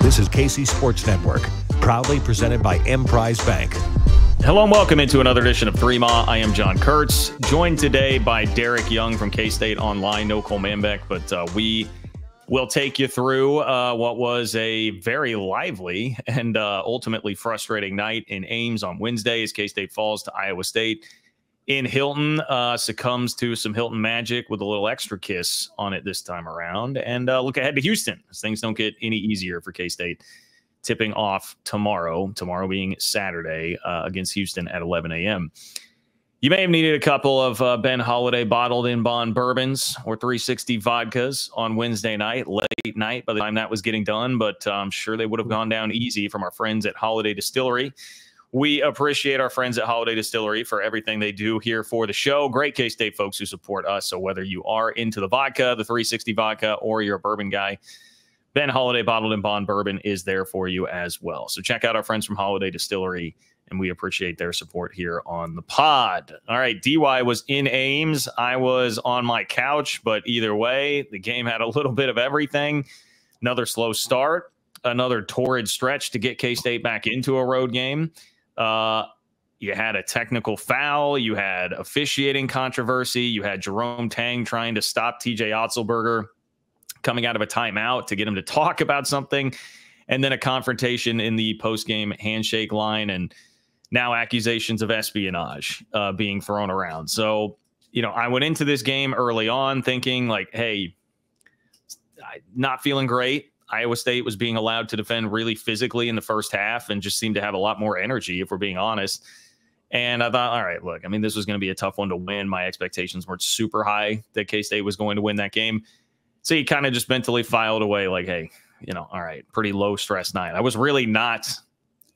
This is KC Sports Network, proudly presented by Emprise Bank. Hello and welcome into another edition of 3Ma. I am John Kurtz, joined today by Derek Young from K-State Online. No Cole Manbeck, but we will take you through what was a very lively and ultimately frustrating night in Ames on Wednesday as K-State falls to Iowa State in Hilton, succumbs to some Hilton magic with a little extra kiss on it this time around, and look ahead to Houston as things don't get any easier for K-State, tipping off tomorrow being Saturday against Houston at 11 a.m. You may have needed a couple of Ben Holiday bottled in bond bourbons or 360 vodkas on Wednesday night, late night by the time that was getting done, but I'm sure they would have gone down easy from our friends at Holiday Distillery. We appreciate our friends at Holiday Distillery for everything they do here for the show. Great K-State folks who support us. So whether you are into the vodka, the 360 vodka, or you're a bourbon guy, Ben Holiday Bottled in Bond Bourbon is there for you as well. So check out our friends from Holiday Distillery, and we appreciate their support here on the pod. All right, DY was in Ames. I was on my couch, but either way, the game had a little bit of everything. Another slow start, another torrid stretch to get K-State back into a road game. You had a technical foul. You had officiating controversy. You had Jerome Tang trying to stop TJ Otzelberger coming out of a timeout to get him to talk about something. And then a confrontation in the post-game handshake line, and now accusations of espionage being thrown around. So, you know, I went into this game early on thinking like, hey, not feeling great. Iowa State was being allowed to defend really physically in the first half and just seemed to have a lot more energy, if we're being honest. And I thought, all right, look, I mean, this was going to be a tough one to win. My expectations weren't super high that K-State was going to win that game. So you kind of just mentally filed away like, hey, you know, all right, pretty low stress night. I was really not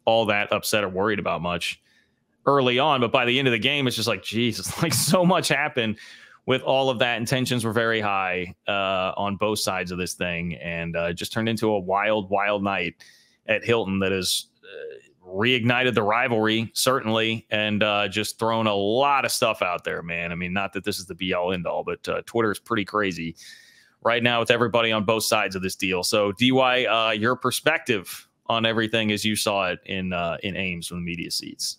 all that upset or worried about much early on. But by the end of the game, it's just like, Jesus, like so much happened with all of that, and tensions were very high on both sides of this thing, and just turned into a wild, wild night at Hilton that has reignited the rivalry, certainly, and just thrown a lot of stuff out there, man. I mean, not that this is the be-all, end-all, but Twitter is pretty crazy right now with everybody on both sides of this deal. So, DY, your perspective on everything as you saw it in Ames from the media seats.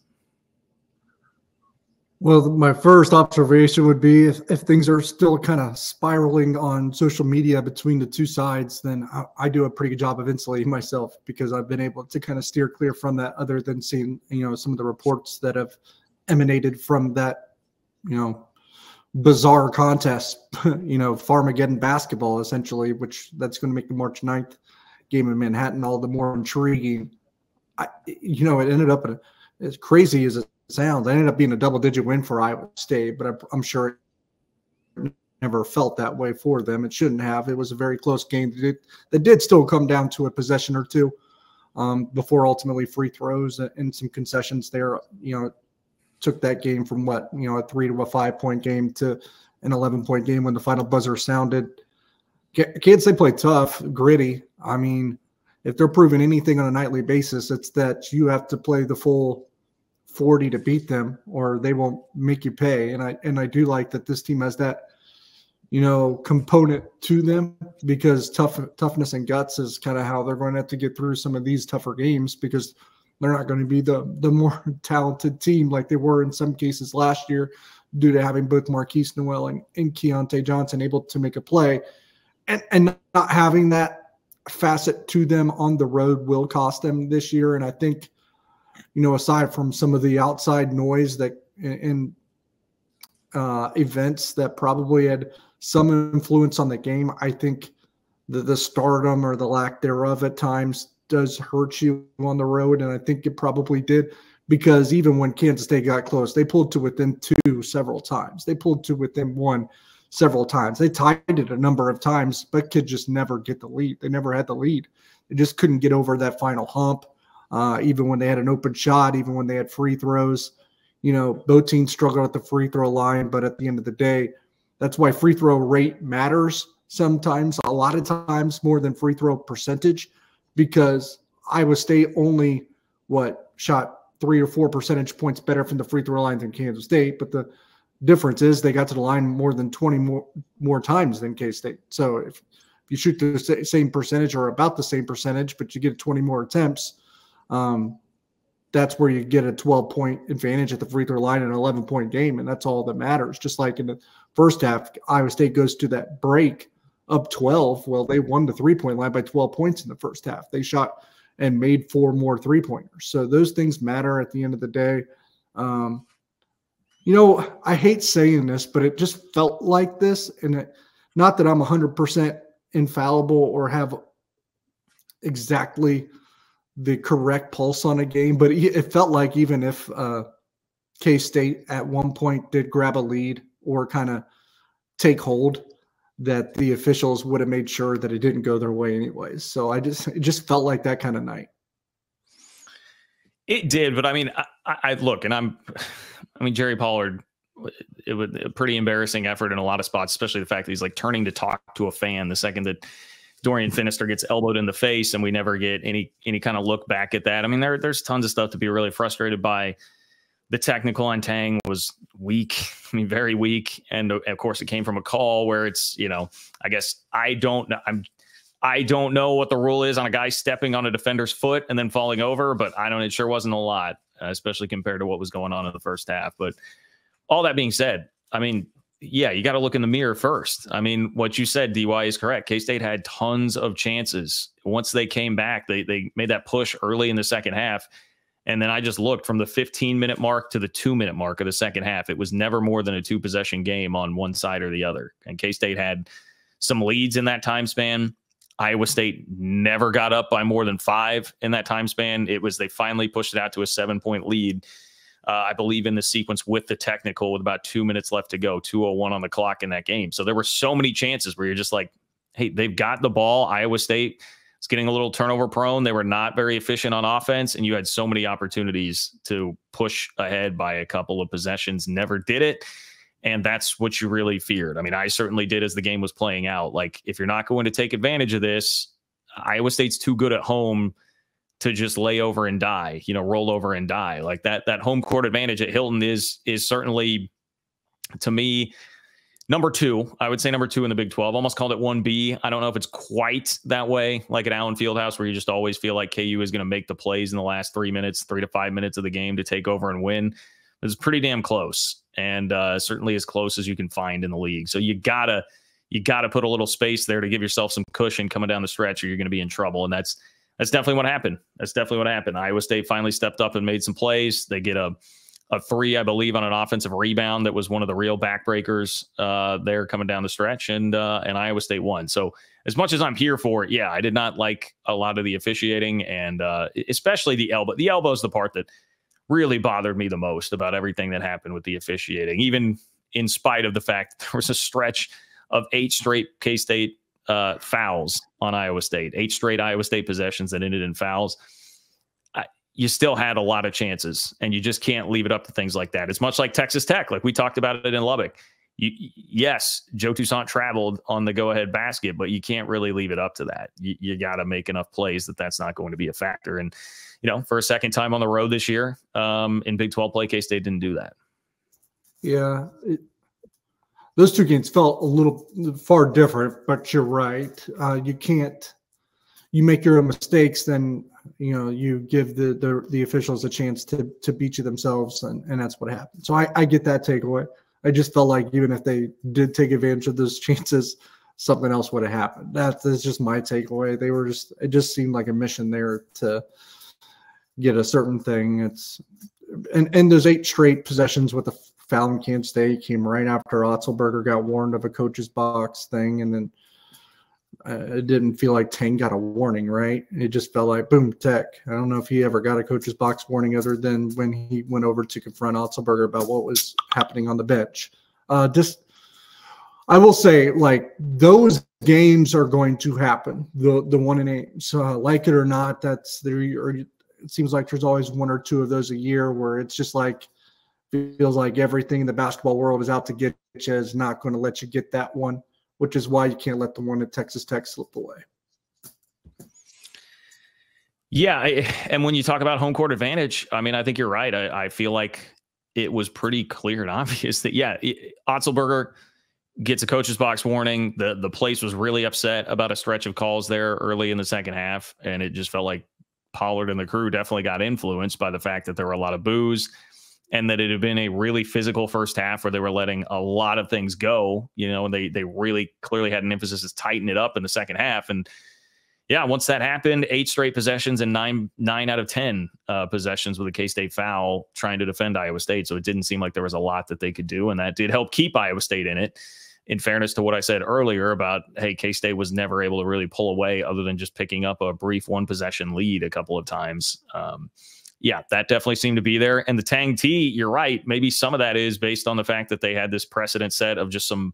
Well, my first observation would be if things are still kind of spiraling on social media between the two sides, then I do a pretty good job of insulating myself because I've been able to kind of steer clear from that, other than seeing, you know, some of the reports that have emanated from that, you know, bizarre contest, you know, Farmageddon basketball, essentially, which that's going to make the March 9th game in Manhattan all the more intriguing. You know, it ended up as crazy as it sounds. It ended up being a double-digit win for Iowa State, but I'm sure it never felt that way for them. It shouldn't have. It was a very close game that did still come down to a possession or two before ultimately free throws and some concessions there, you know, took that game from what, you know, a 3 to a 5-point game to an 11-point game when the final buzzer sounded. Kansas State played tough, gritty. I mean, if they're proving anything on a nightly basis, it's that you have to play the full 40 to beat them, or they won't make you pay. And I do like that this team has that, you know, component to them, because toughness and guts is kind of how they're going to have to get through some of these tougher games, because they're not going to be the more talented team like they were in some cases last year, due to having both Marquise Noel and Keontae Johnson able to make a play, and not having that facet to them on the road will cost them this year. And I think, you know, aside from some of the outside noise that in events that probably had some influence on the game, I think the stardom or the lack thereof at times does hurt you on the road. And I think it probably did, because even when Kansas State got close, they pulled to within 2 several times. They pulled to within 1 several times. They tied it a number of times, but could just never get the lead. They never had the lead. They just couldn't get over that final hump. Even when they had an open shot, even when they had free throws, you know, both teams struggled at the free throw line. But at the end of the day, that's why free throw rate matters sometimes, a lot of times more than free throw percentage, because Iowa State only, shot 3 or 4 percentage points better from the free throw line than Kansas State. But the difference is they got to the line more than 20 more times than K-State. So if you shoot the same percentage or about the same percentage, but you get 20 more attempts, that's where you get a 12-point advantage at the free throw line in an 11-point game, and that's all that matters. Just like in the first half, Iowa State goes to that break up 12. Well, they won the three-point line by 12 points in the first half. They shot and made 4 more three-pointers. So those things matter at the end of the day. I hate saying this, but it just felt like this. And not that I'm 100% infallible or have exactly the correct pulse on a game, but it felt like even if K-State at one point did grab a lead or kind of take hold, that the officials would have made sure that it didn't go their way anyways. So it just felt like that kind of night. It did, but I mean, I look, and Jerry Pollard, it was a pretty embarrassing effort in a lot of spots, especially the fact that he's like turning to talk to a fan the second that Dorian Finister gets elbowed in the face, and we never get any kind of look back at that. I mean, there's tons of stuff to be really frustrated by. The technical on Tang was weak. I mean, very weak. And of course it came from a call where it's, I guess I don't know what the rule is on a guy stepping on a defender's foot and then falling over, but it sure wasn't a lot, especially compared to what was going on in the first half. But all that being said, I mean, yeah, you got to look in the mirror first. I mean, what you said, DY, is correct. K-State had tons of chances. Once they came back, they made that push early in the second half. And then I just looked from the 15-minute mark to the 2-minute mark of the second half. It was never more than a 2-possession game on one side or the other. And K-State had some leads in that time span. Iowa State never got up by more than 5 in that time span. They finally pushed it out to a 7-point lead, I believe, in the sequence with the technical with about 2 minutes left to go, 2:01 on the clock in that game. So there were so many chances where you're just like, hey, they've got the ball. Iowa State is getting a little turnover prone. They were not very efficient on offense, and you had so many opportunities to push ahead by a couple of possessions. Never did it. And that's what you really feared. I mean, I certainly did as the game was playing out. Like, if you're not going to take advantage of this, Iowa State's too good at home to just lay over and die, roll over and die. Like that home court advantage at Hilton is certainly, to me, number 2. I would say number 2 in the Big 12. Almost called it 1B. I don't know if it's quite that way, like at Allen Fieldhouse, where you just always feel like KU is going to make the plays in the last 3 to 5 minutes of the game to take over and win. It's pretty damn close, and certainly as close as you can find in the league. So you gotta put a little space there to give yourself some cushion coming down the stretch, or you're going to be in trouble. And that's definitely what happened. Iowa State finally stepped up and made some plays. They get a 3, I believe, on an offensive rebound that was one of the real backbreakers there coming down the stretch, and Iowa State won. So as much as I'm here for it, yeah, I did not like a lot of the officiating, and especially the elbow. The elbow is the part that really bothered me the most about everything that happened with the officiating, even in spite of the fact that there was a stretch of 8 straight K-State fouls on Iowa State, 8 straight Iowa State possessions that ended in fouls. You still had a lot of chances, and you just can't leave it up to things like that. It's much like Texas Tech, like we talked about it in Lubbock. Yes, Joe Toussaint traveled on the go-ahead basket, but you can't really leave it up to that. You got to make enough plays that's not going to be a factor. And, for a second time on the road this year in Big 12 play, K-State didn't do that. Yeah, those 2 games felt a little far different, but you're right. You make your own mistakes, then you give the officials a chance to beat you themselves, and that's what happened. So I get that takeaway. I just felt like even if they did take advantage of those chances, something else would have happened. That's just my takeaway. It just seemed like a mission there to get a certain thing. And those 8 straight possessions with the foul in Kansas State came right after Otzelberger got warned of a coach's box thing, and then it didn't feel like Tang got a warning, right? It just felt like boom, Tech. I don't know if he ever got a coach's box warning other than when he went over to confront Otzelberger about what was happening on the bench. I will say, like, those games are going to happen. The one in Ames, like it or not, it seems like there's always 1 or 2 of those a year where it's just like feels like everything in the basketball world is out to get you, is not going to let you get that one, which is why you can't let the one at Texas Tech slip away. Yeah, and when you talk about home court advantage, I mean, I think you're right. I feel like it was pretty clear and obvious that, yeah, Otzelberger gets a coach's box warning. The place was really upset about a stretch of calls there early in the second half, and it just felt like Pollard and the crew definitely got influenced by the fact that there were a lot of boos and that it had been a really physical first half where they were letting a lot of things go, and they really clearly had an emphasis to tighten it up in the second half. And yeah, once that happened, 8 straight possessions and 9 out of 10 possessions with a K-State foul trying to defend Iowa State. So it didn't seem like there was a lot that they could do, and that did help keep Iowa State in it. In fairness to what I said earlier about, hey, K-State was never able to really pull away other than just picking up a brief 1-possession lead a couple of times. Yeah, that definitely seemed to be there. And the Tang T, you're right. Maybe some of that is based on the fact that they had this precedent set of just some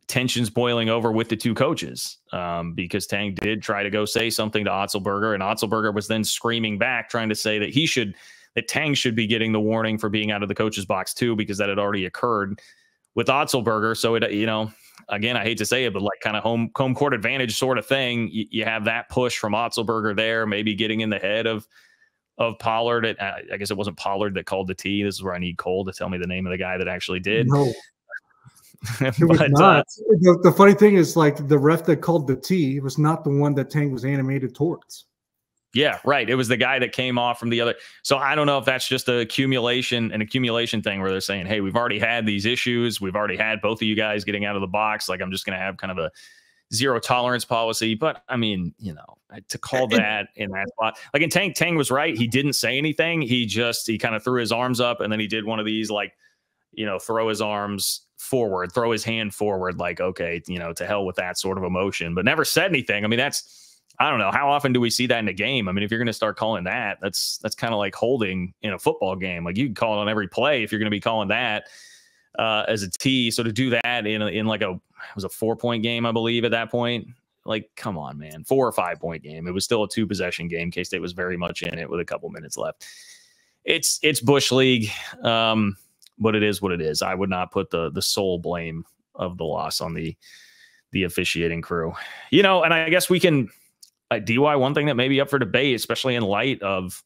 tensions boiling over with the two coaches, because Tang did try to go say something to Otzelberger, and Otzelberger was then screaming back, trying to say that Tang should be getting the warning for being out of the coach's box too, because that had already occurred with Otzelberger. So it, again, I hate to say it, but like kind of home court advantage sort of thing. You have that push from Otzelberger there, maybe getting in the head of Pollard. I guess it wasn't Pollard that called the T. This is where I need Cole to tell me the name of the guy that actually did. No. It was not. The funny thing is, like, the ref that called the T was not the one that Tang was animated towards. Yeah, right. It was the guy that came off from the other. So I don't know if that's just an accumulation thing where they're saying, hey, we've already had these issues. We've already had both of you guys getting out of the box. Like, I'm just going to have kind of a zero tolerance policy. But I mean, to call that in that spot, like, and Tang was right. He didn't say anything. He kind of threw his arms up, and then he did one of these, like, throw his arms forward, throw his hand forward, like, okay, to hell with that sort of emotion, but never said anything. I mean, I don't know. How often do we see that in a game? I mean, if you're going to start calling that, that's kind of like holding in a football game. Like, you can call it on every play if you're going to be calling that as a T. So to do that in like it was a 4-point game, I believe at that point, like, come on, man, 4 or 5 point game. It was still a 2-possession game. K-State was very much in it with a couple minutes left. It's Bush League. But it is what it is. I would not put the sole blame of the loss on the officiating crew. And I guess we can DY, one thing that may be up for debate, especially in light of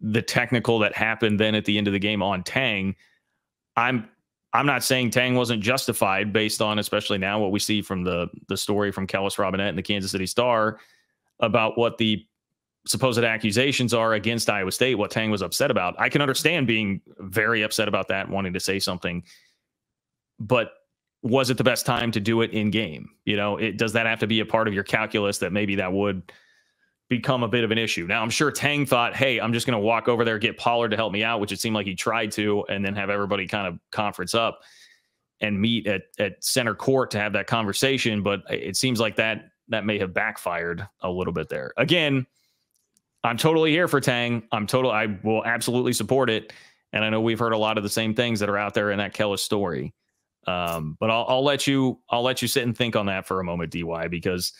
the technical that happened then at the end of the game on Tang. I'm not saying Tang wasn't justified based on, especially now, what we see from the story from Kellis Robinette and the Kansas City Star about what the supposed accusations are against Iowa State, what Tang was upset about. I can understand being very upset about that, wanting to say something, but was it the best time to do it in game? Does that have to be a part of your calculus that maybe that would become a bit of an issue? Now, I'm sure Tang thought, hey, I'm just going to walk over there, get Pollard to help me out, which it seemed like he tried to, and then have everybody kind of conference up and meet at center court to have that conversation. But it seems like that may have backfired a little bit there. Again, I'm totally here for Tang. I will absolutely support it. And I know we've heard a lot of the same things that are out there in that Kellis story. But I'll let you sit and think on that for a moment, DY, because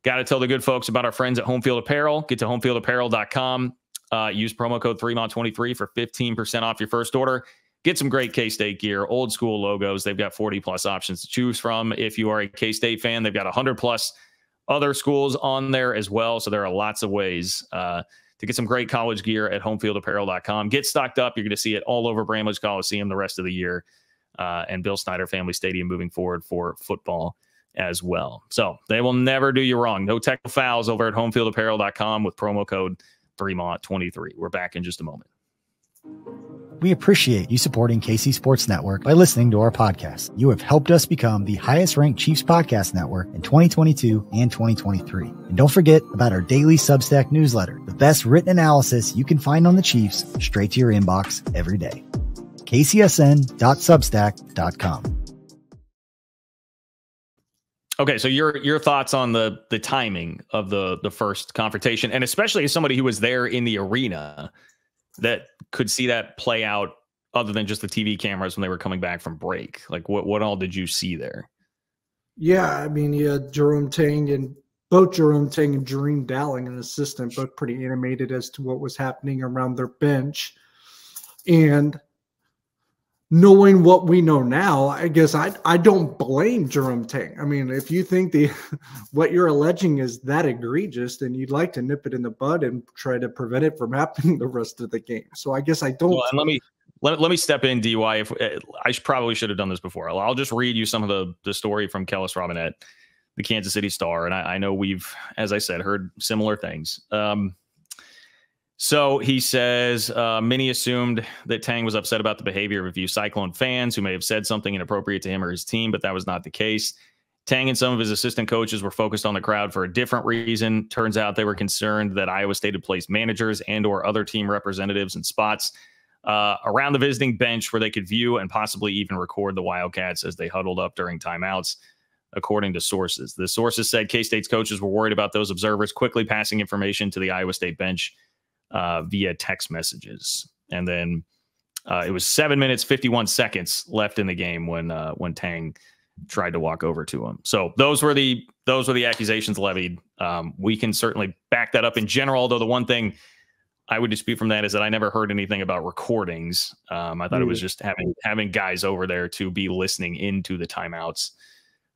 got to tell the good folks about our friends at Home Field Apparel. Get to homefieldapparel.com. Use promo code 3MA23 for 15% off your first order. Get some great K-State gear, old school logos. They've got 40 plus options to choose from. If you are a K-State fan, they've got 100 plus other schools on there as well. So there are lots of ways to get some great college gear at homefieldapparel.com. Get stocked up. You're going to see it all over Bramlage Coliseum the rest of the year, and Bill Snyder Family Stadium moving forward for football as well. So they will never do you wrong. No technical fouls over at homefieldapparel.com with promo code 3MA23. We're back in just a moment. We appreciate you supporting KC Sports Network by listening to our podcast. You have helped us become the highest ranked Chiefs podcast network in 2022 and 2023. And don't forget about our daily Substack newsletter, the best written analysis you can find on the Chiefs straight to your inbox every day. kcsn.substack.com. Okay, so your thoughts on the timing of the first confrontation, and especially as somebody who was there in the arena that could see that play out other than just the TV cameras when they were coming back from break. Like, what all did you see there? Yeah, I mean, you had Jerome Tang and Jereen Dowling, an assistant, both pretty animated as to what was happening around their bench. And knowing what we know now, I guess I don't blame Jerome Tang. I mean, if you think what you're alleging is that egregious, then you'd like to nip it in the bud and try to prevent it from happening the rest of the game. So I guess I don't. Well, let me step in, DY. If I probably should have done this before. I'll just read you some of the story from Kellis Robinette, the Kansas City Star. And I know we've, as I said, heard similar things. So he says, many assumed that Tang was upset about the behavior of a few Cyclone fans who may have said something inappropriate to him or his team, but that was not the case. Tang and some of his assistant coaches were focused on the crowd for a different reason. Turns out they were concerned that Iowa State had placed managers and or other team representatives in spots around the visiting bench where they could view and possibly even record the Wildcats as they huddled up during timeouts, according to sources. The sources said K-State's coaches were worried about those observers quickly passing information to the Iowa State bench via text messages. And then it was 7 minutes, 51 seconds left in the game when Tang tried to walk over to him. So those were the accusations levied. We can certainly back that up in general, although the one thing I would dispute from that is that I never heard anything about recordings. I thought it was just having guys over there to be listening into the timeouts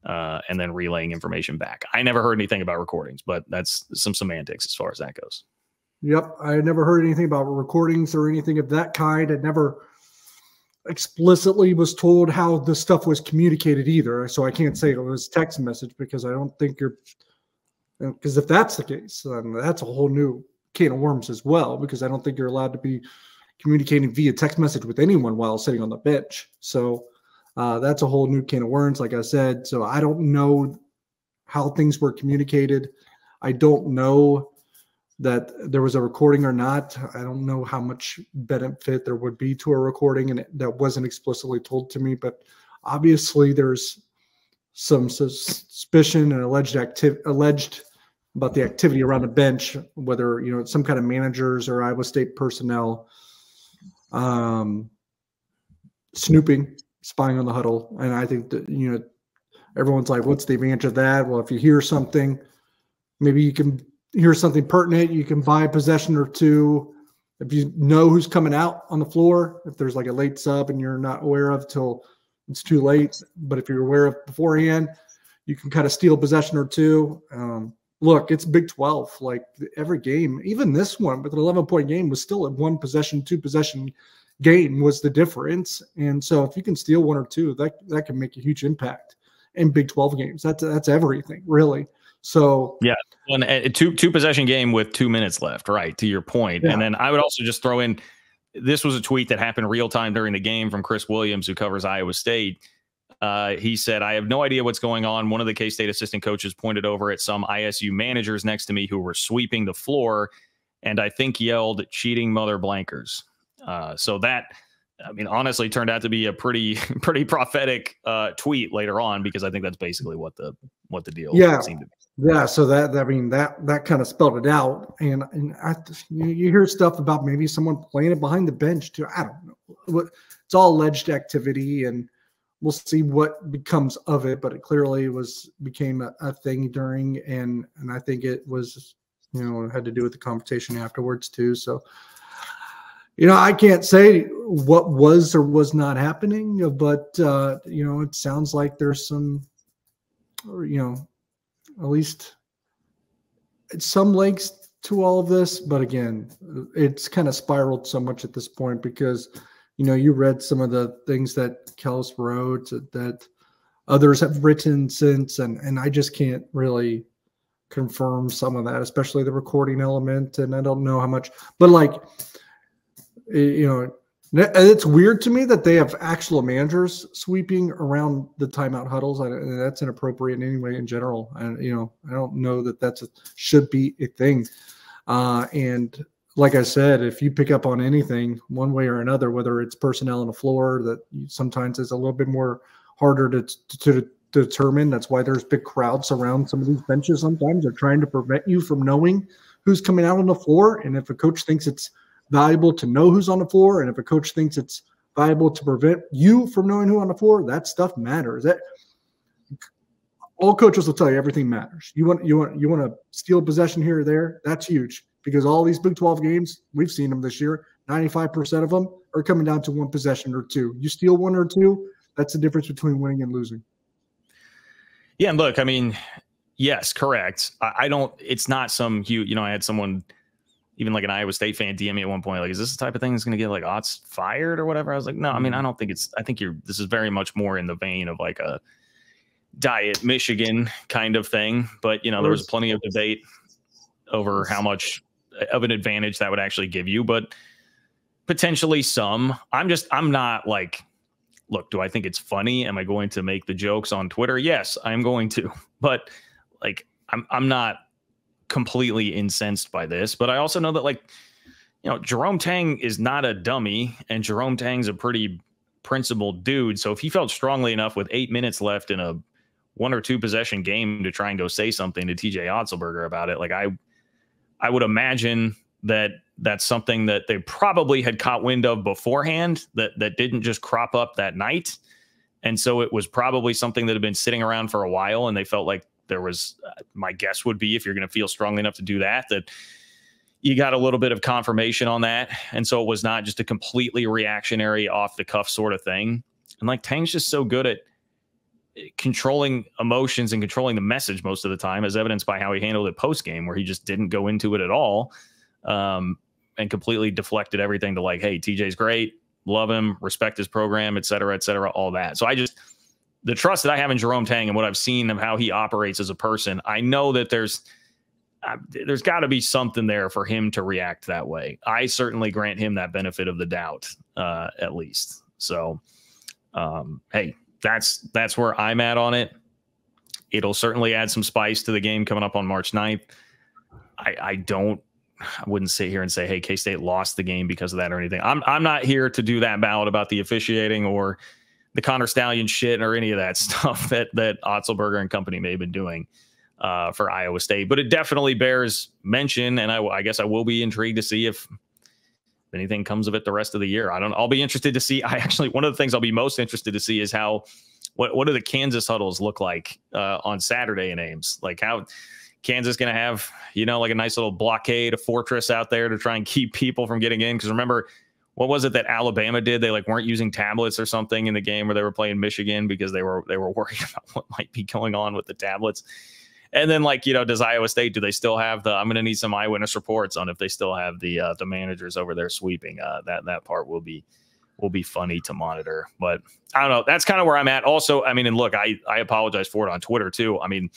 and then relaying information back. I never heard anything about recordings, but that's some semantics as far as that goes. Yep. I never heard anything about recordings or anything of that kind. I never explicitly was told how the stuff was communicated either. So I can't say it was text message because I don't think because if that's the case, then that's a whole new can of worms as well, because I don't think you're allowed to be communicating via text message with anyone while sitting on the bench. So that's a whole new can of worms, like I said. So I don't know how things were communicated. I don't know that there was a recording or not. I don't know how much benefit there would be to a recording, and that wasn't explicitly told to me. But obviously, there's some suspicion and alleged about the activity around the bench, whether some kind of managers or Iowa State personnel snooping, spying on the huddle. And I think that everyone's like, "What's the advantage of that?" Well, if you hear something, maybe you can hear something pertinent, you can buy a possession or two. If you know who's coming out on the floor, if there's like a late sub and you're not aware of till it's too late, but if you're aware of beforehand, you can kind of steal a possession or two. Look, it's Big 12. Like every game, even this one with an 11-point game was still a 1 possession, 2 possession game was the difference. And so if you can steal 1 or 2, that can make a huge impact in Big 12 games. That's everything, really. So yeah, a two possession game with 2 minutes left, right? To your point. Yeah. And then I would also just throw in, this was a tweet that happened real time during the game from Chris Williams, who covers Iowa State. He said, "I have no idea what's going on. One of the K-State assistant coaches pointed over at some ISU managers next to me who were sweeping the floor, and I think yelled, 'cheating mother blankers.'" So that, I mean, honestly turned out to be a pretty prophetic tweet later on, because I think that's basically what the deal seemed to be. Yeah, so that kind of spelled it out, and you hear stuff about maybe someone playing it behind the bench too. I don't know. It's all alleged activity, and we'll see what becomes of it. But it clearly became a thing during, and I think it was it had to do with the confrontation afterwards too. So I can't say what was or was not happening, but it sounds like there's some, at least some links to all of this. But again, it's kind of spiraled so much at this point because, you read some of the things that Kellis wrote that others have written since, and I just can't really confirm some of that, especially the recording element. And I don't know how much, but it's weird to me that they have actual managers sweeping around the timeout huddles. That's inappropriate in any way in general. And, I don't know that should be a thing. And like I said, if you pick up on anything one way or another, whether it's personnel on the floor, that sometimes is a little bit more harder to determine. That's why there's big crowds around some of these benches. Sometimes they're trying to prevent you from knowing who's coming out on the floor. And if a coach thinks it's valuable to know who's on the floor, and if a coach thinks it's valuable to prevent you from knowing who on the floor, that stuff matters. That all coaches will tell you everything matters. You want to steal possession here or there, that's huge, because all these Big 12 games, we've seen them this year, 95% of them are coming down to 1 possession or 2. You steal 1 or 2, that's the difference between winning and losing. Yeah, and look, I mean, yes, correct. I don't. It's not some huge. I had someone even like an Iowa State fan DM me at one point, like, is this the type of thing that's going to get like Otts fired or whatever? I was like, no, I mean, I don't think it's, I think this is very much more in the vein of like a diet Michigan kind of thing. But, you know, there was plenty of debate over how much of an advantage that would actually give you, but potentially some. I'm not like, look, do I think it's funny? Am I going to make the jokes on Twitter? Yes, I'm going to, but like, I'm not completely incensed by this, but I also know that, like, you know, Jerome Tang is not a dummy, and Jerome Tang's a pretty principled dude. So if he felt strongly enough with 8 minutes left in a 1 or 2 possession game to try and go say something to TJ Otzelberger about it, like I would imagine that that's something that they probably had caught wind of beforehand, that didn't just crop up that night. And so it was probably something that had been sitting around for a while, and they felt like there was, my guess would be, if you're going to feel strongly enough to do that, that you got a little bit of confirmation on that. And so it was not just a completely reactionary off the cuff sort of thing. And like, Tang's just so good at controlling emotions and controlling the message most of the time, as evidenced by how he handled it post game, where he just didn't go into it at all, and completely deflected everything to like, hey, TJ's great, love him, respect his program, et cetera, all that. So the trust that I have in Jerome Tang and what I've seen of how he operates as a person, I know that there's got to be something there for him to react that way. I certainly grant him that benefit of the doubt, at least. So, hey, that's where I'm at on it. It'll certainly add some spice to the game coming up on March 9th. I wouldn't sit here and say, hey, K-State lost the game because of that or anything. I'm not here to do that ballot about the officiating or the Connor Stallion shit or any of that stuff that Otzelberger and company may have been doing for Iowa State. But it definitely bears mention, and I guess I will be intrigued to see if anything comes of it the rest of the year. I'll be interested to see. One of the things I'll be most interested to see is what do the Kansas huddles look like on Saturday in Ames? Like, how Kansas going to have, you know, like a nice little blockade, a fortress out there to try and keep people from getting in. Because remember, what was it that Alabama did? They like weren't using tablets or something in the game where they were playing Michigan because they were worried about what might be going on with the tablets. And then, like, you know, does Iowa State, do they still have I'm going to need some eyewitness reports on if they still have the managers over there sweeping. That part will be funny to monitor. But I don't know. That's kind of where I'm at. Also, I mean, and look, I apologize for it on Twitter too. I mean,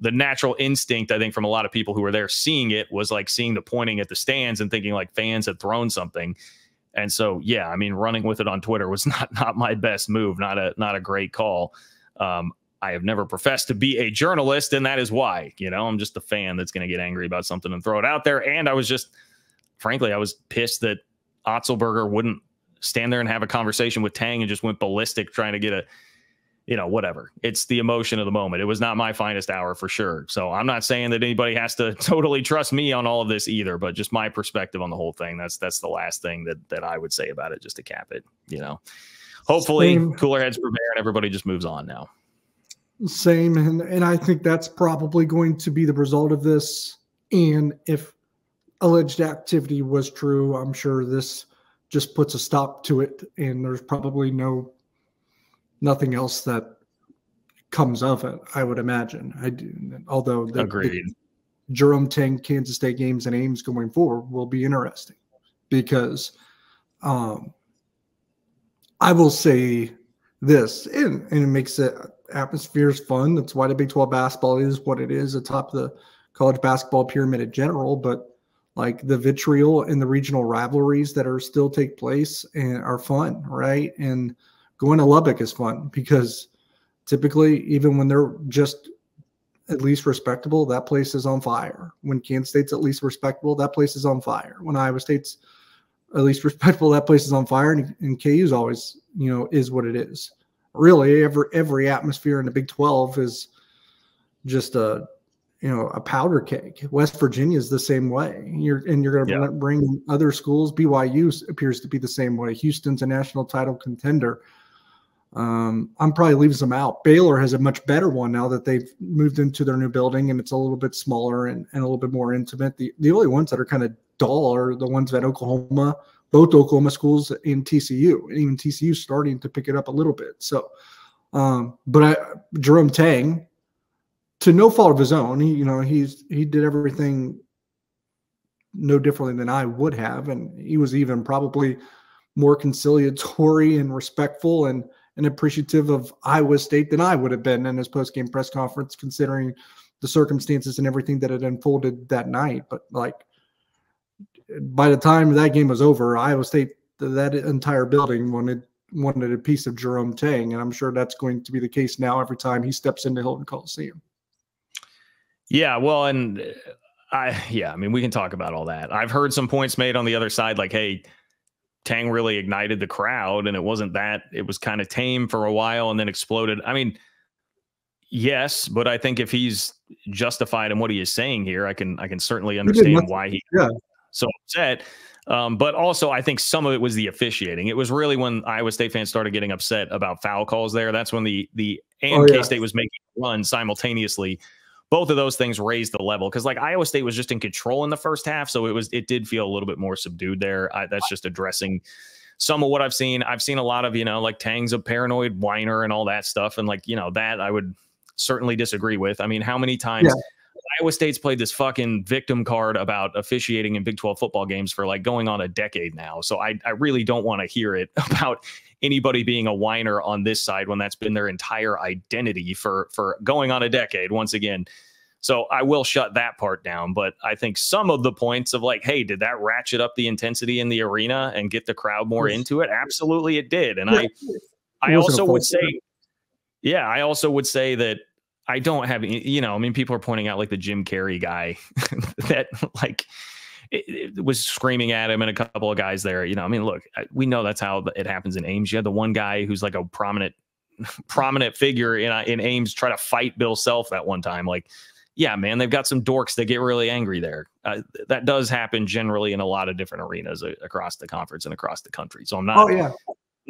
the natural instinct, I think, from a lot of people who were there seeing it was like seeing the pointing at the stands and thinking like fans had thrown something. And so, yeah, I mean, running with it on Twitter was not my best move, not a great call. I have never professed to be a journalist, and that is why, you know, I'm just a fan that's going to get angry about something and throw it out there. And I was frankly, I was pissed that Otzelberger wouldn't stand there and have a conversation with Tang and just went ballistic trying to get whatever. It's the emotion of the moment. It was not my finest hour for sure. So I'm not saying that anybody has to totally trust me on all of this either, but just my perspective on the whole thing. That's the last thing that I would say about it, just to cap it, you know. Hopefully cooler heads prevail and everybody just moves on now. Same. And I think that's probably going to be the result of this. And if alleged activity was true, I'm sure this just puts a stop to it. And there's probably nothing else that comes of it, I would imagine. Although the Jerome Tang Kansas State games and Ames going forward will be interesting, because I will say this, and it makes the atmospheres fun. That's why the Big 12 basketball is what it is, atop the college basketball pyramid in general. But like, the vitriol and the regional rivalries that are still take place and are fun, right? And going to Lubbock is fun, because typically, even when they're just at least respectable, that place is on fire. When Kansas State's at least respectable, that place is on fire. When Iowa State's at least respectable, that place is on fire. And KU's always, you know, is what it is. Really, every atmosphere in the Big 12 is just a powder keg. West Virginia is the same way. You're going to bring other schools. BYU appears to be the same way. Houston's a national title contender. I'm probably leaving some out. Baylor has a much better one now that they've moved into their new building, and it's a little bit smaller and a little bit more intimate. The only ones that are kind of dull are the ones at Oklahoma, both Oklahoma schools and TCU, and even TCU starting to pick it up a little bit. So, Jerome Tang, to no fault of his own, he did everything no differently than I would have. And he was even probably more conciliatory and respectful and appreciative of Iowa State than I would have been in his post-game press conference, considering the circumstances and everything that had unfolded that night. But like, by the time that game was over, Iowa State, that entire building wanted a piece of Jerome Tang, and I'm sure that's going to be the case now every time he steps into Hilton Coliseum. Yeah, well, and I mean, we can talk about all that. I've heard some points made on the other side, like, hey, Tang really ignited the crowd, and it wasn't that. It was kind of tame for a while and then exploded. I mean, yes, but I think if he's justified in what he is saying here, I can certainly understand why he's so upset. But also, I think some of it was the officiating. It was really when Iowa State fans started getting upset about foul calls there. That's when the K-State was making a run simultaneously. Both of those things raised the level because, like, Iowa State was just in control in the first half, so it did feel a little bit more subdued there. That's just addressing some of what I've seen. I've seen a lot of, like, Tang's a paranoid whiner and all that stuff, and, like, that I would certainly disagree with. I mean, how many times Iowa State's played this fucking victim card about officiating in Big 12 football games for like going on a decade now. So I really don't want to hear it about anybody being a whiner on this side when that's been their entire identity for going on a decade once again. So I will shut that part down. But I think some of the points of like, hey, did that ratchet up the intensity in the arena and get the crowd more into it? Absolutely it did. And I also would say, I also would say that I don't have, I mean, people are pointing out like the Jim Carrey guy that like it was screaming at him and a couple of guys there, I mean, look, we know that's how it happens in Ames. You had the one guy who's like a prominent figure in Ames try to fight Bill Self that one time. Like, yeah, man, they've got some dorks that get really angry there. That does happen generally in a lot of different arenas across the conference and across the country. So I'm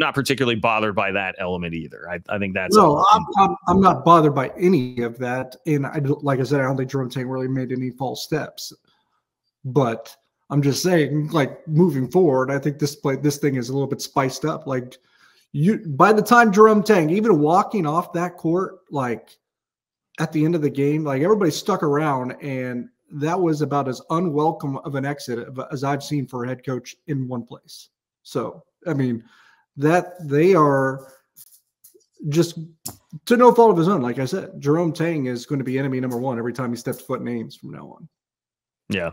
not particularly bothered by that element either. I think that's I'm not bothered by any of that. And like I said, I don't think Jerome Tang really made any false steps. But I'm just saying, like, moving forward, I think this thing is a little bit spiced up. Like, by the time Jerome Tang, even walking off that court, like at the end of the game, like everybody stuck around, and that was about as unwelcome of an exit as I've seen for a head coach in one place. So, I mean, that they are just to no fault of his own. Like I said, Jerome Tang is going to be enemy number one every time he steps foot in Ames from now on. Yeah.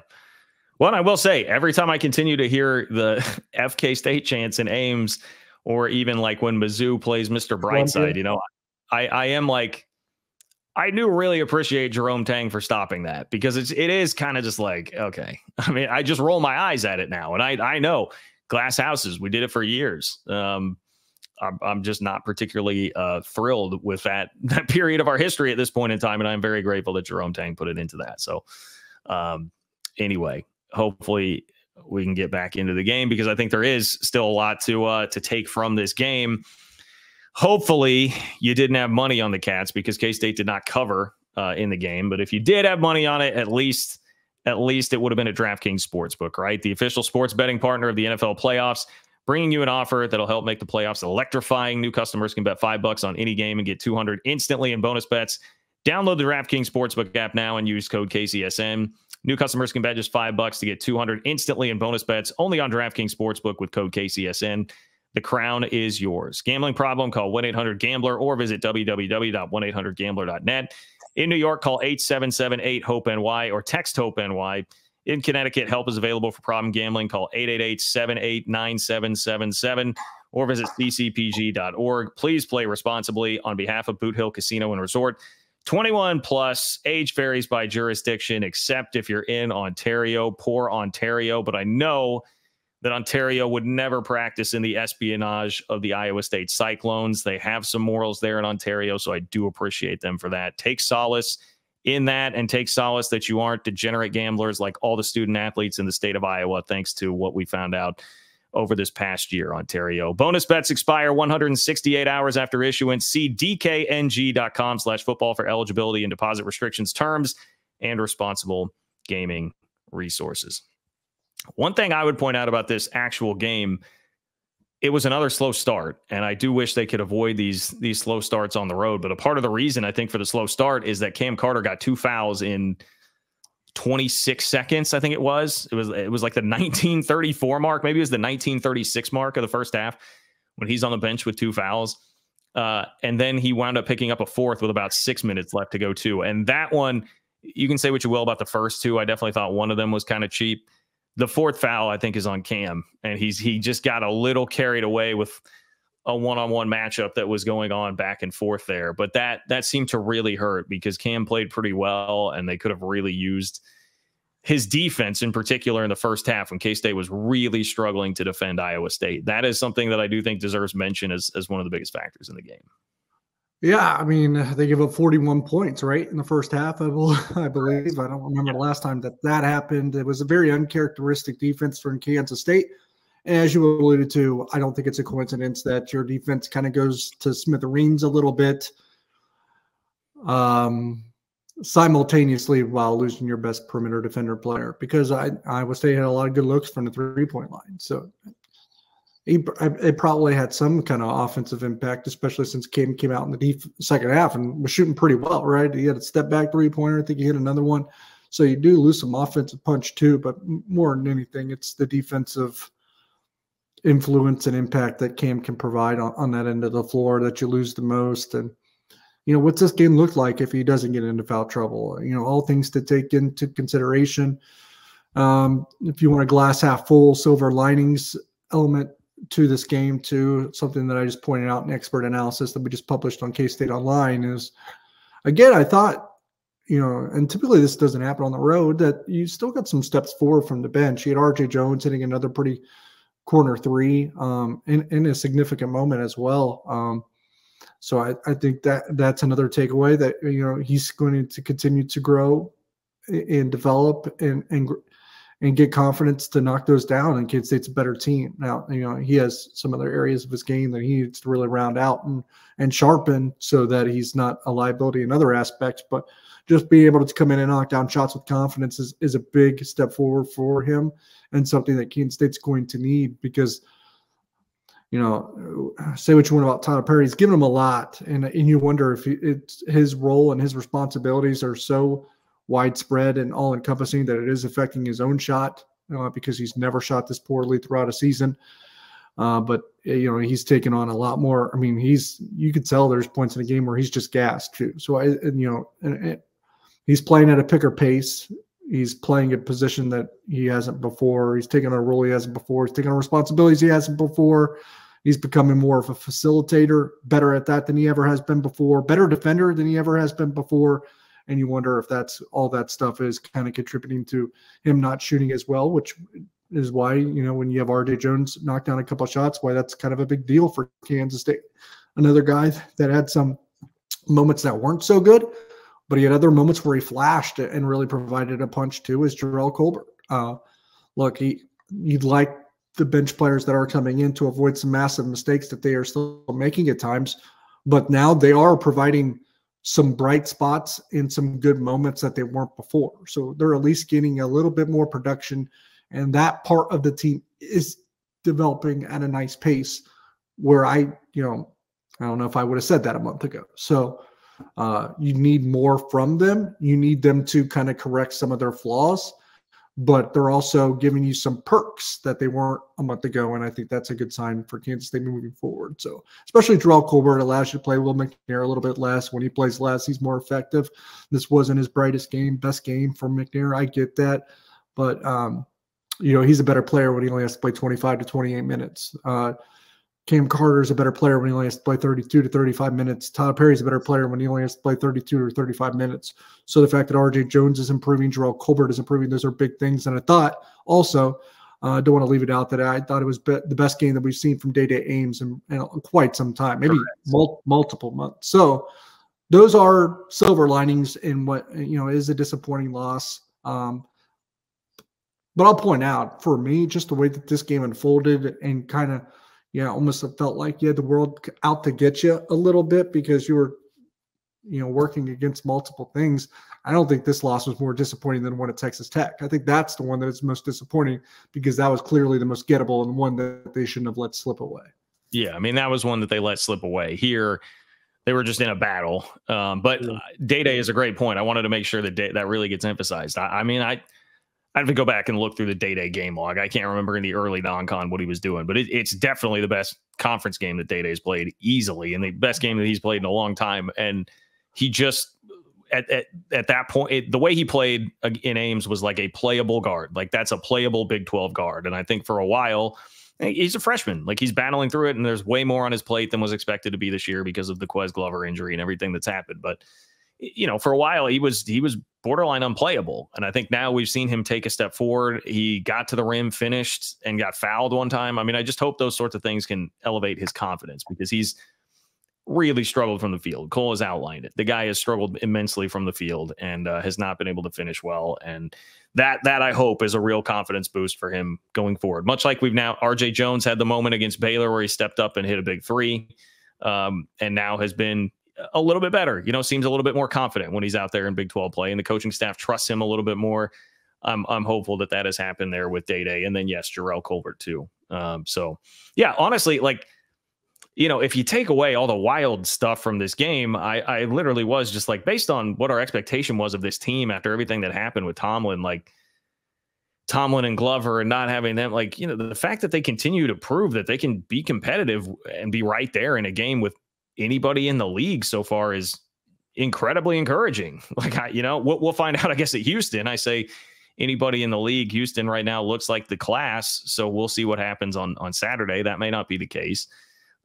Well, and I will say, every time I continue to hear the FK State chants in Ames, or even like when Mizzou plays Mr. Brightside, I am like, I do really appreciate Jerome Tang for stopping that, because it is kind of just like, okay. I mean, I just roll my eyes at it now. And I know glass houses, we did it for years. I'm just not particularly thrilled with that period of our history at this point in time. And I'm very grateful that Jerome Tang put it into that. So anyway, hopefully we can get back into the game, because I think there is still a lot to take from this game. Hopefully you didn't have money on the Cats, because K-State did not cover in the game. But if you did have money on it, at least it would have been a DraftKings Sportsbook, right? The official sports betting partner of the NFL playoffs, bringing you an offer that'll help make the playoffs electrifying. New customers can bet $5 on any game and get $200 instantly in bonus bets. Download the DraftKings Sportsbook app now and use code KCSN. New customers can bet just $5 to get $200 instantly in bonus bets, only on DraftKings Sportsbook with code KCSN. The crown is yours. Gambling problem? Call 1-800-GAMBLER or visit www.1800gambler.net. In New York, call 877-8-HOPE-NY or text HOPE-NY. In Connecticut, help is available for problem gambling. Call 888-78-9777 or visit ccpg.org. Please play responsibly on behalf of Boot Hill Casino and Resort. 21 plus, age varies by jurisdiction, except if you're in Ontario. Poor Ontario, but I know that Ontario would never practice in the espionage of the Iowa State Cyclones. They have some morals there in Ontario, so I do appreciate them for that. Take solace in that, and take solace that you aren't degenerate gamblers like all the student athletes in the state of Iowa, thanks to what we found out over this past year, Ontario. Bonus bets expire 168 hours after issuance. See dkng.com/football for eligibility and deposit restrictions, terms, and responsible gaming resources. One thing I would point out about this actual game, it was another slow start, and I do wish they could avoid these slow starts on the road. But a part of the reason, I think, for the slow start is that Cam Carter got 2 fouls in 26 seconds, I think it was. It was like the 1934 mark. Maybe it was the 1936 mark of the first half when he's on the bench with 2 fouls. And then he wound up picking up a fourth with about 6 minutes left to go too. And that one, you can say what you will about the first two. I definitely thought one of them was kind of cheap. The fourth foul, I think, is on Cam. And he just got a little carried away with a one-on-one matchup that was going on back and forth there. But that seemed to really hurt because Cam played pretty well, and they could have really used his defense in particular in the first half when K-State was really struggling to defend Iowa State. That is something that I do think deserves mention as one of the biggest factors in the game. Yeah, I mean, they give up 41 points, right, in the first half, I believe. I don't remember the last time that happened. It was a very uncharacteristic defense from Kansas State. And as you alluded to, I don't think it's a coincidence that your defense kind of goes to smithereens a little bit simultaneously while losing your best perimeter defender player, because Iowa State had a lot of good looks from the three-point line. So it probably had some kind of offensive impact, especially since Cam came out in the second half and was shooting pretty well, right? He had a step-back three-pointer. I think he hit another one. So you do lose some offensive punch too, but more than anything, it's the defensive influence and impact that Cam can provide on that end of the floor that you lose the most. And, what's this game look like if he doesn't get into foul trouble? All things to take into consideration. If you want a glass half full, silver linings element to this game too, something that I just pointed out in expert analysis that we just published on K-State Online is, again, I thought, and typically this doesn't happen on the road, that you still got some steps forward from the bench. You had RJ Jones hitting another pretty corner three in a significant moment as well. So I think that's another takeaway, that he's going to continue to grow and develop and get confidence to knock those down, and Kid State's a better team. Now, he has some other areas of his game that he needs to really round out and sharpen so that he's not a liability in other aspects, but just being able to come in and knock down shots with confidence is a big step forward for him, and something that Kansas State's going to need, because, say what you want about Tyler Perry, he's given him a lot, and you wonder if it's his role and his responsibilities are so widespread and all-encompassing that it is affecting his own shot, because he's never shot this poorly throughout a season. But he's taken on a lot more. I mean, you could tell there's points in the game where he's just gassed too. So he's playing at a picker pace. He's playing a position that he hasn't before. He's taking on a role he hasn't before. He's taking on responsibilities he hasn't before. He's becoming more of a facilitator, better at that than he ever has been before, better defender than he ever has been before. And you wonder if that's all that stuff is kind of contributing to him not shooting as well, which is why, when you have RJ Jones knock down a couple of shots, why that's kind of a big deal for Kansas State. Another guy that had some moments that weren't so good, but he had other moments where he flashed and really provided a punch too, is Jarrell Colbert. Look, you'd like the bench players that are coming in to avoid some massive mistakes that they are still making at times, but now they are providing some bright spots in some good moments that they weren't before. So they're at least getting a little bit more production, and that part of the team is developing at a nice pace, where I don't know if I would have said that a month ago. So you need more from them. You need them to kind of correct some of their flaws, but they're also giving you some perks that they weren't a month ago. And I think that's a good sign for Kansas State moving forward. So especially Jarrell Colbert allows you to play Will McNair a little bit less. When he plays less, he's more effective. This wasn't his best game for McNair. I get that. But, he's a better player when he only has to play 25 to 28 minutes. Cam Carter is a better player when he only has to play 32 to 35 minutes. Tyler Perry is a better player when he only has to play 32 or 35 minutes. So the fact that RJ Jones is improving, Jarrell Colbert is improving, those are big things. And I thought also, don't want to leave it out, that I thought it was the best game that we've seen from Day Ames in quite some time, maybe multiple months. So those are silver linings in what is a disappointing loss. But I'll point out, for me, just the way that this game unfolded and kind of, almost felt like you had the world out to get you a little bit because you were, working against multiple things. I don't think this loss was more disappointing than one at Texas Tech. I think that's the one that is most disappointing, because that was clearly the most gettable and one that they shouldn't have let slip away. Yeah, I mean, that was one that they let slip away. Here, They were just in a battle. But Day-Day is a great point. I wanted to make sure that that really gets emphasized. I mean, I have to go back and look through the Day-Day game log. I can't remember in the early non-con what he was doing, but it's definitely the best conference game that Day-Day's played easily, and the best game that he's played in a long time. And he just, at that point, the way he played in Ames was like a playable guard. Like, that's a playable Big 12 guard. And I think for a while, he's a freshman. Like, he's battling through it, and there's way more on his plate than was expected to be this year because of the Quez Glover injury and everything that's happened. But, you know, for a while, he was borderline unplayable. And I think now we've seen him take a step forward. He got to the rim, finished, and got fouled one time. I mean, I just hope those sorts of things can elevate his confidence, because he's really struggled from the field. Cole has outlined it. The guy has struggled immensely from the field and has not been able to finish well. And that I hope is a real confidence boost for him going forward. Much like we've now, RJ Jones had the moment against Baylor where he stepped up and hit a big three, and now has been a little bit better. You know, seems a little bit more confident when he's out there in Big 12 play, and the coaching staff trusts him a little bit more. I'm hopeful that has happened there with Day-Day, and then yes, Jarrell Colbert too. So yeah, honestly, like, you know, if you take away all the wild stuff from this game, I literally was just like, based on what our expectation was of this team after everything that happened with Tomlin, like Tomlin and Glover, and not having them, like, you know, the fact that they continue to prove that they can be competitive and be right there in a game with anybody in the league so far is incredibly encouraging. Like, we'll find out, I guess, at Houston. I say anybody in the league. Houston right now looks like the class, so we'll see what happens on Saturday. That may not be the case.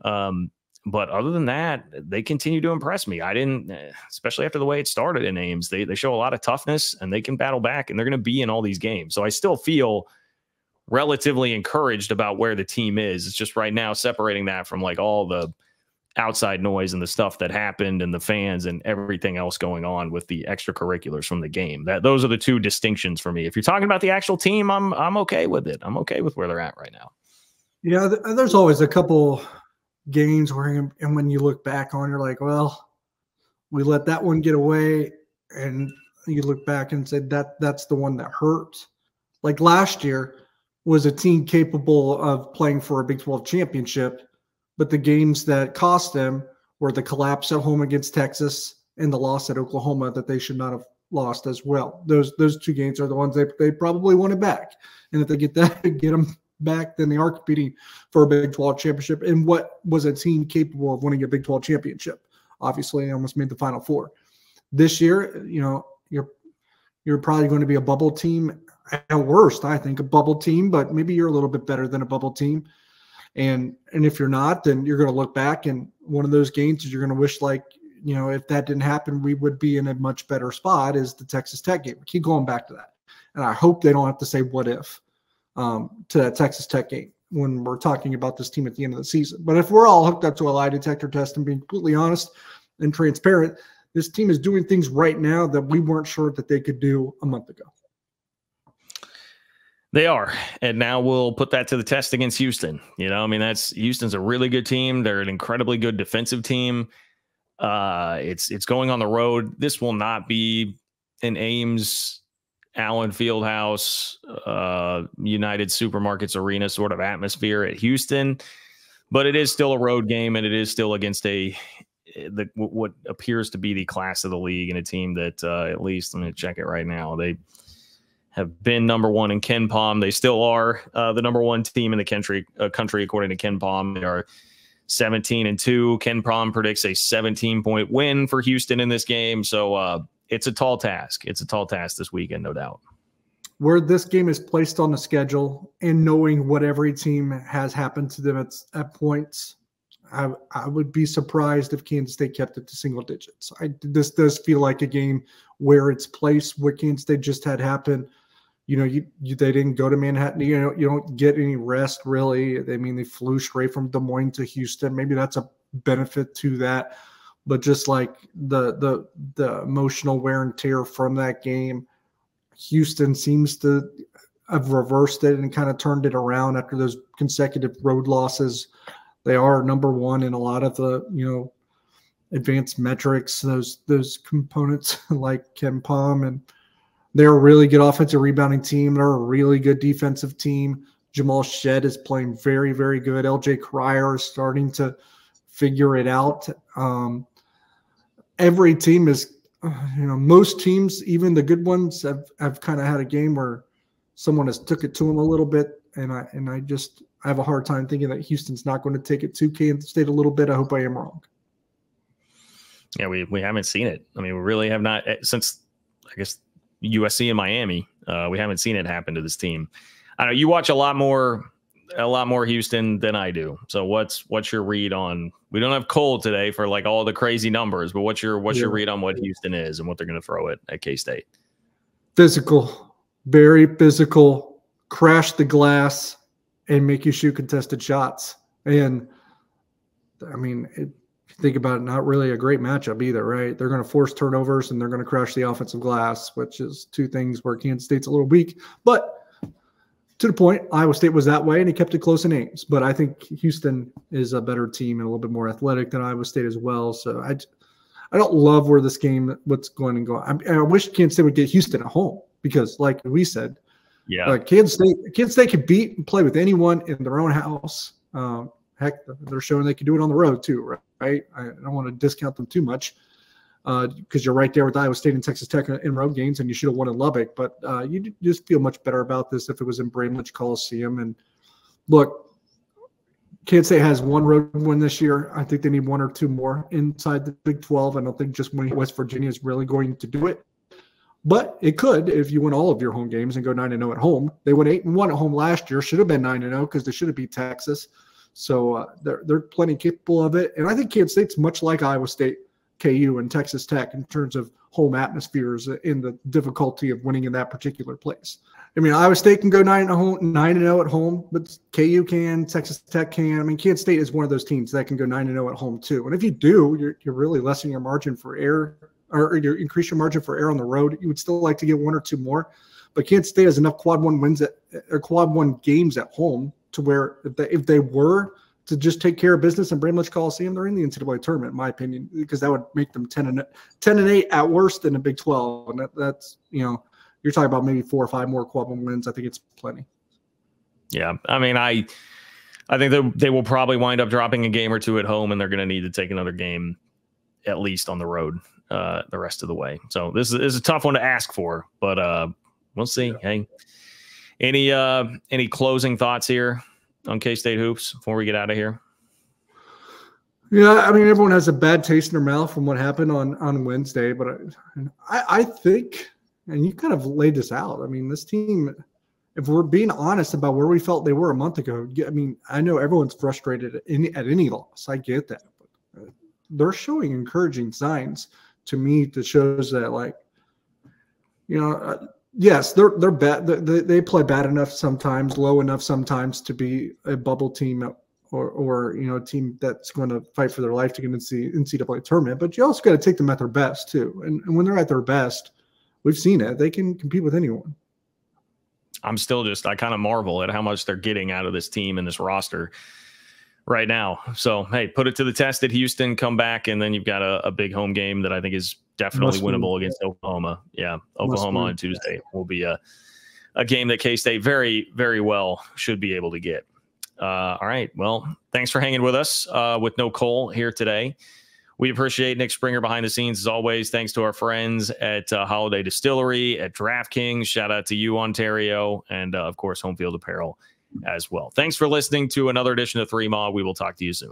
But other than that, they continue to impress me. I didn't, especially after the way it started in Ames, they show a lot of toughness, and they can battle back, and they're going to be in all these games. So I still feel relatively encouraged about where the team is. It's just right now separating that from like all the outside noise and the stuff that happened and the fans and everything else going on with the extracurriculars from the game. Those are the two distinctions for me. If you're talking about the actual team, I'm okay with it. I'm okay with where they're at right now. Yeah, there's always a couple games where, and when you look back on, you're like, well, we let that one get away, and you look back and say that's the one that hurt. Like last year was a team capable of playing for a Big 12 championship, but the games that cost them were the collapse at home against Texas and the loss at Oklahoma that they should not have lost as well. Those two games are the ones they probably wanted back. And if they get them back, then they are competing for a Big 12 championship. And what was a team capable of winning a Big 12 championship? Obviously, they almost made the Final Four. This year, you know, you're probably going to be a bubble team at worst. I think a bubble team, but maybe you're a little bit better than a bubble team. And if you're not, then you're going to look back, and one of those games is you're going to wish, like, you know, if that didn't happen, we would be in a much better spot, is the Texas Tech game. We keep going back to that. And I hope they don't have to say what if to that Texas Tech game when we're talking about this team at the end of the season. But if we're all hooked up to a lie detector test and being completely honest and transparent, this team is doing things right now that we weren't sure that they could do a month ago. They are. And now we'll put that to the test against Houston. You know, I mean, Houston's a really good team. They're an incredibly good defensive team. It's going on the road. This will not be an Ames, Allen Fieldhouse, United Supermarkets Arena sort of atmosphere at Houston, but it is still a road game, and it is still against what appears to be the class of the league, and a team that at least, I'm going to check it right now, they have been number one in Ken Palm. They still are the number one team in the country according to Ken Palm. They are 17-2. Ken Palm predicts a 17-point win for Houston in this game. So it's a tall task. It's a tall task this weekend, no doubt. Where this game is placed on the schedule, and knowing what every team has happened to them at points, I would be surprised if Kansas State kept it to single digits. This does feel like a game where it's placed, what Kansas State just had happen. You know, they didn't go to Manhattan. You know, you don't get any rest really. I mean, they flew straight from Des Moines to Houston. Maybe that's a benefit to that. But just like the emotional wear and tear from that game, Houston seems to have reversed it and kind of turned it around after those consecutive road losses. They are number one in a lot of the, you know, advanced metrics, those components like Ken Palm, and they're a really good offensive rebounding team. They're a really good defensive team. Jamal Shedd is playing very, very good. LJ Cryer is starting to figure it out. every team is, most teams, even the good ones, have kind of had a game where someone has took it to them a little bit. And I have a hard time thinking that Houston's not going to take it to Kansas State a little bit. I hope I am wrong. Yeah, we haven't seen it. I mean, we really have not since, I guess, USC and Miami. We haven't seen it happen to this team. I know you watch a lot more Houston than I do. So what's your read on? We don't have Cole today for like all the crazy numbers, but what's your read on what Houston is and what they're going to throw at K-State? Physical, very physical, crash the glass and make you shoot contested shots. And I mean, if you think about it, not really a great matchup either, right? They're going to force turnovers and they're going to crash the offensive glass, which is two things where Kansas State's a little weak. But to the point, Iowa State was that way, and he kept it close in Ames. But I think Houston is a better team and a little bit more athletic than Iowa State as well. So I don't love where this game, what's going to go. I wish Kansas State would get Houston at home because, like we said, Kansas State could beat and play with anyone in their own house. Heck, they're showing they can do it on the road too, right? I don't want to discount them too much because you're right there with Iowa State and Texas Tech in road games, and you should have won in Lubbock. But you just feel much better about this if it was in Bramlage Coliseum. And look, Kansas State has one road win this year. I think they need one or two more inside the Big 12. I don't think just winning West Virginia is really going to do it. But it could if you win all of your home games and go 9-0 at home. They went 8-1 at home last year. Should have been 9-0 because they should have beat Texas. So they're plenty capable of it. And I think Kansas State's much like Iowa State, KU, and Texas Tech in terms of home atmospheres in the difficulty of winning in that particular place. I mean, Iowa State can go 9-0 at home, but KU can, Texas Tech can. I mean, Kansas State is one of those teams that can go 9-0 at home too. And if you do, you're really lessening your margin for error, or you increase your margin for error on the road. You would still like to get one or two more, but Kansas State has enough quad one games at home to where if they were to just take care of business in Bramlage Coliseum, they're in the NCAA tournament, in my opinion, because that would make them 10-8 at worst in the Big 12. And that's, you're talking about maybe 4 or 5 more quad one wins. I think it's plenty. Yeah. I mean, I think they will probably wind up dropping a game or two at home, and they're going to need to take another game at least on the road the rest of the way. So this is a tough one to ask for, but we'll see. Yeah. Hey, any closing thoughts here on K-State hoops before we get out of here? Yeah, I mean, everyone has a bad taste in their mouth from what happened on Wednesday, but I think, and you kind of laid this out, I mean, this team, if we're being honest about where we felt they were a month ago, I mean, I know everyone's frustrated at any loss. I get that. But they're showing encouraging signs to me that shows that, like, yes, they're bad. They play bad enough sometimes, low enough sometimes to be a bubble team or a team that's going to fight for their life to get into the NCAA tournament. But you also got to take them at their best too. And when they're at their best, we've seen it. They can compete with anyone. I kind of marvel at how much they're getting out of this team and this roster right now. So, hey, put it to the test at Houston, come back, and then you've got a big home game that I think is definitely winnable against Oklahoma. Yeah, Oklahoma on Tuesday will be a game that K-State very, very well should be able to get. All right, well, thanks for hanging with us with no Cole here today. We appreciate Nick Springer behind the scenes as always. Thanks to our friends at Holiday Distillery, at DraftKings. Shout out to you, Ontario, and of course, Home Field Apparel as well. Thanks for listening to another edition of 3 Ma. We will talk to you soon.